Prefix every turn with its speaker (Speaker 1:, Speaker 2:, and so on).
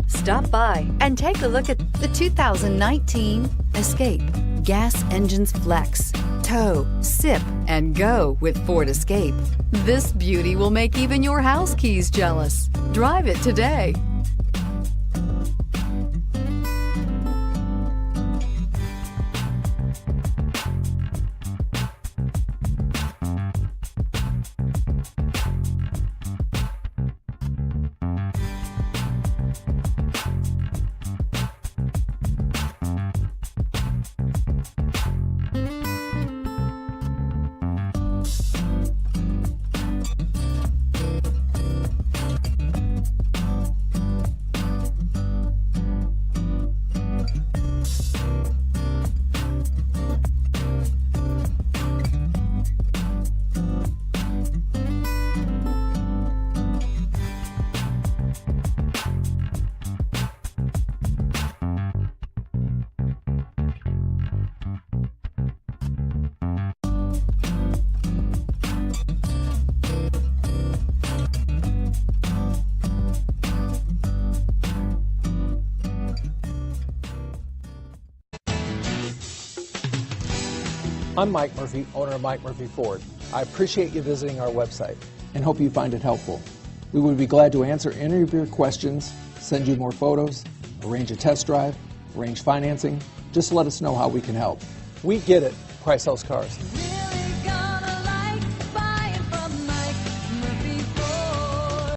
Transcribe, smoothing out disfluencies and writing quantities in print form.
Speaker 1: Stop by and take a look at the 2019 Escape. Gas engines flex, tow, sip, and go with Ford Escape. This beauty will make even your house keys jealous. Drive it today.
Speaker 2: I'm Mike Murphy, owner of Mike Murphy Ford. I appreciate you visiting our website and hope you find it helpful. We would be glad to answer any of your questions, send you more photos, arrange a test drive, arrange financing. Just let us know how we can help. We get it. Price sells cars.